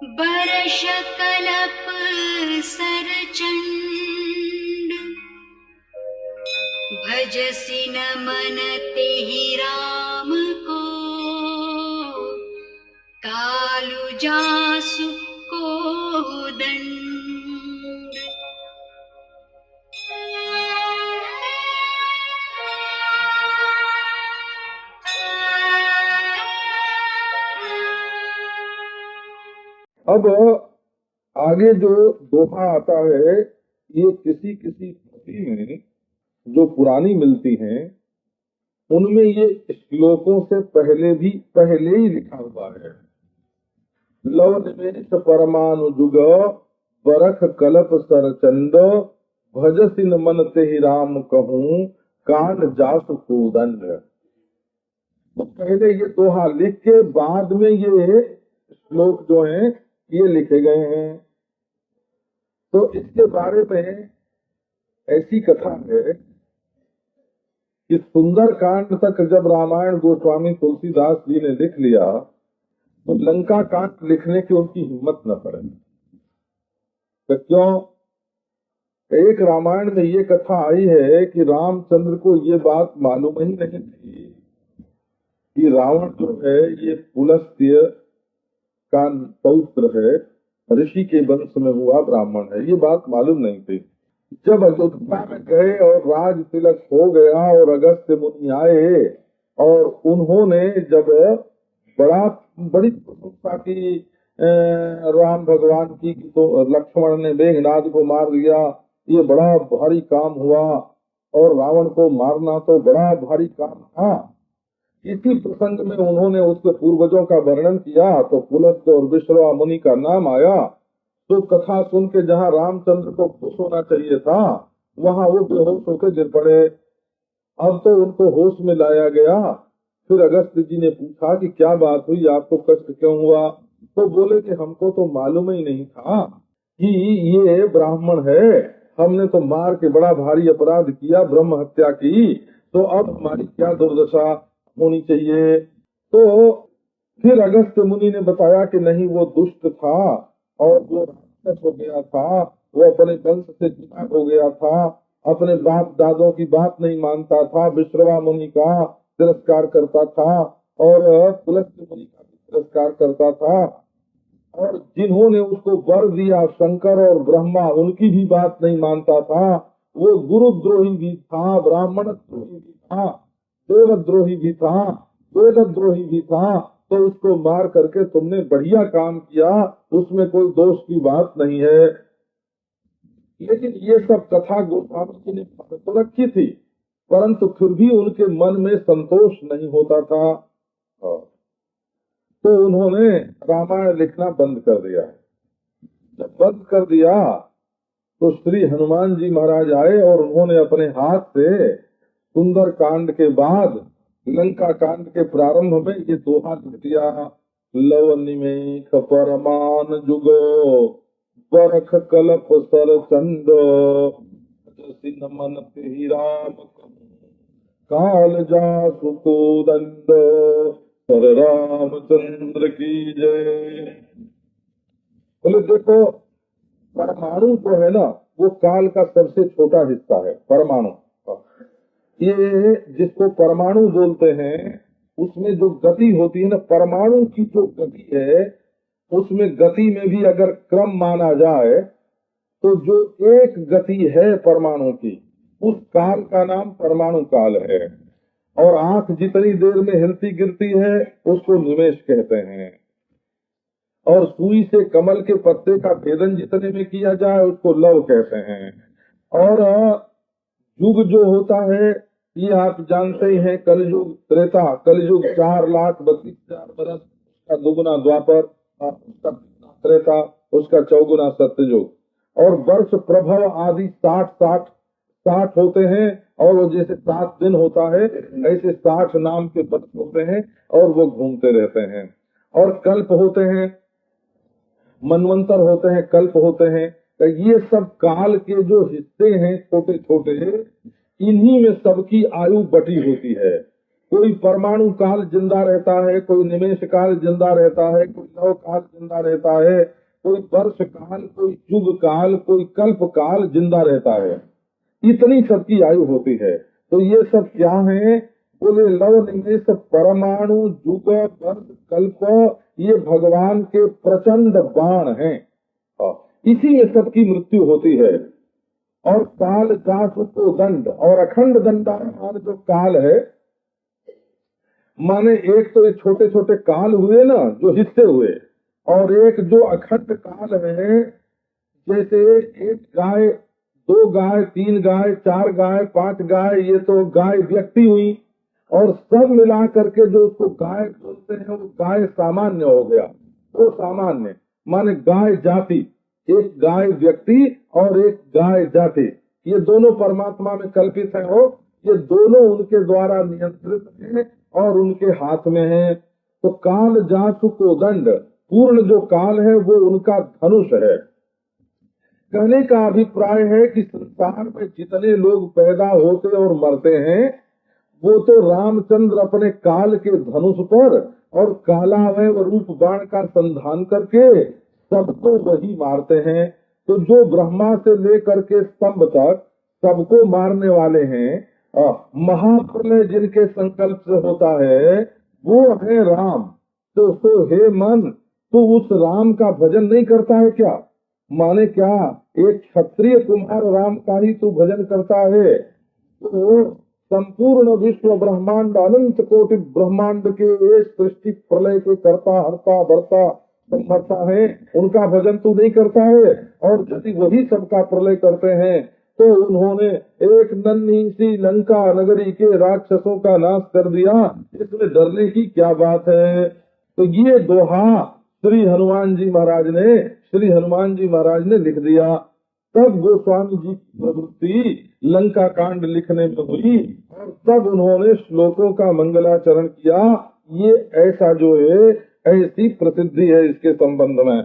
बरष कलप सरचंड, भजसि न मन तेहि राम को, कालु जासु को दंड। अब आगे जो दोहा आता है, ये किसी किसी कृति में जो पुरानी मिलती हैं उनमें ये श्लोकों से पहले ही लिखा हुआ है। लव निमेष परमाणु जुग, बरख कलप सरचंड, भजसि न मन तेहि राम कहूँ, कांड जासु कोदंड। तो पहले ये दोहा लिख के बाद में ये श्लोक जो हैं ये लिखे गए हैं। तो इसके बारे में ऐसी कथा है कि सुंदर कांड तक जब रामायण गोस्वामी तुलसीदास जी ने लिख लिया तो लंका कांड लिखने की उनकी हिम्मत न पड़े। तो क्यों? एक रामायण में ये कथा आई है कि रामचंद्र को ये बात मालूम ही नहीं थी कि रावण जो है ये पुलस्त्य का पौत्र है, ऋषि के वंश में हुआ ब्राह्मण है, ये बात मालूम नहीं थी। जब अयोध्या में गए और राज तिलक हो गया और अगस्त्य मुनि आए और उन्होंने जब बड़ी प्रशंसा की राम भगवान की, तो लक्ष्मण ने मेघनाद को मार दिया, ये बड़ा भारी काम हुआ और रावण को मारना तो बड़ा भारी काम था। इसी प्रसंग में उन्होंने उसके पूर्वजों का वर्णन किया तो पुलस्त्य और विश्रवा मुनि का नाम आया। तो कथा सुन के जहाँ रामचंद्र को खुश होना चाहिए था वहाँ वो बेहोश होकर गिर पड़े। अब तो उनको होश में लाया गया। फिर अगस्त्य जी ने पूछा कि क्या बात हुई, आपको कष्ट क्यों हुआ? तो बोले कि हमको तो मालूम ही नहीं था कि ये ब्राह्मण है, हमने तो मार के बड़ा भारी अपराध किया, ब्रह्म हत्या की, तो अब हमारी क्या दुर्दशा होनी चाहिए। तो फिर अगस्त्य मुनि ने बताया कि नहीं, वो दुष्ट था और वो राक्षस हो गया था, वो अपने वंश से जुदा हो गया था, अपने बाप दादों की बात नहीं मानता था, विश्रवा मुनि का तिरस्कार करता था और पुलस्त्य मुनि का भी तिरस्कार करता था, और जिन्होंने उसको वर दिया शंकर और ब्रह्मा उनकी भी बात नहीं मानता था। वो गुरुद्रोही भी था, ब्राह्मण द्रोही भी था, देवद्रोही भी था, वेदद्रोही भी था। तो उसको मार करके तुमने बढ़िया काम किया, उसमें कोई दोष की बात नहीं है। लेकिन ये सब कथा गोस्वामी जी ने तो रखी थी, परंतु फिर भी उनके मन में संतोष नहीं होता था। तो उन्होंने रामायण लिखना बंद कर दिया। जब बंद कर दिया तो श्री हनुमान जी महाराज आए और उन्होंने अपने हाथ से सुंदर कांड के बाद लंका कांड के प्रारंभ में ये दोहा लिख दिया। लव निमेष परमान जुगो, बरख कलप सर चंड, मन तेहि राम काल जासु कोदंड। सर रामचंद्र की जय। बोले देखो, परमाणु जो है ना वो काल का सबसे छोटा हिस्सा है। परमाणु, ये जिसको परमाणु बोलते हैं, उसमें जो गति होती है ना, परमाणु की जो गति है उसमें गति में भी अगर क्रम माना जाए तो जो एक गति है परमाणु की, उस काल का नाम परमाणु काल है। और आंख जितनी देर में हिलती गिरती है उसको निमेष कहते हैं। और सुई से कमल के पत्ते का भेदन जितने में किया जाए उसको लव कहते हैं। और युग जो होता है ये आप जानते ही हैं, कलयुग त्रेता। कलयुग 4,32,000 बरस, उसका दुगुना द्वापर, उसका त्रेता, उसका चौगुना सत्ययुग। और वर्ष प्रभव आदि 60 होते हैं, और वो जैसे 7 दिन होता है ऐसे 60 नाम के वर्ष होते हैं और वो घूमते रहते हैं। और कल्प होते हैं, मनवंतर होते हैं, कल्प होते हैं। तो ये सब काल के जो हिस्से हैं छोटे छोटे, इन्हीं में सबकी आयु बटी होती है। कोई परमाणु काल जिंदा रहता है, कोई निमेष काल जिंदा रहता है, कोई लव काल जिंदा रहता है, कोई वर्ष काल, कोई युग काल, कोई कल्प काल जिंदा रहता है। इतनी सबकी आयु होती है। तो ये सब क्या है? बोले लव निमेष परमाणु युग वर्ष कल्प, ये भगवान के प्रचंड बाण हैं। इसी में सबकी मृत्यु होती है। और काल जासु को दंड, और अखंड दंडायमान जो काल है, माने एक तो ये छोटे छोटे काल हुए ना जो हिस्से हुए, और एक जो अखंड काल है, जैसे एक गाय, दो गाय, तीन गाय, चार गाय, पांच गाय, ये तो गाय व्यक्ति हुई, और सब मिला करके जो उसको गाय बोलते हैं वो गाय सामान्य हो गया। वो सामान्य माने गाय जाति, एक गाय व्यक्ति और एक गाय जाति, ये दोनों परमात्मा में कल्पित है। हो ये दोनों उनके द्वारा नियंत्रित हैं और उनके हाथ में है। तो काल जासु को दंड, पूर्ण जो काल है वो उनका धनुष है। कहने का अभिप्राय है कि संसार में जितने लोग पैदा होते और मरते हैं वो तो रामचंद्र अपने काल के धनुष पर और कालावय रूप बाण का संधान करके सबको वही मारते हैं। तो जो ब्रह्मा से लेकर के स्तंभ तक सबको मारने वाले हैं, महाप्रलय जिनके संकल्प से होता है वो है राम। तो हे मन, तू उस राम का भजन नहीं करता है क्या? माने क्या एक क्षत्रिय कुमार राम का ही तू भजन करता है? तो संपूर्ण विश्व ब्रह्मांड अनंत कोटि ब्रह्मांड के एक सृष्टि प्रलय के करता हरता बढ़ता मरता है, उनका भजन तू नहीं करता है। और यदि वही सबका प्रलय करते हैं तो उन्होंने एक नन्ही सी लंका नगरी के राक्षसों का नाश कर दिया, इसमें डरने की क्या बात है? तो ये दोहा श्री हनुमान जी महाराज ने लिख दिया। तब गोस्वामी जी की प्रवृत्ति लंका कांड लिखने में हुई और तब उन्होंने श्लोकों का मंगलाचरण किया। ये ऐसा जो है ऐसी प्रसिद्धि है इसके संबंध में।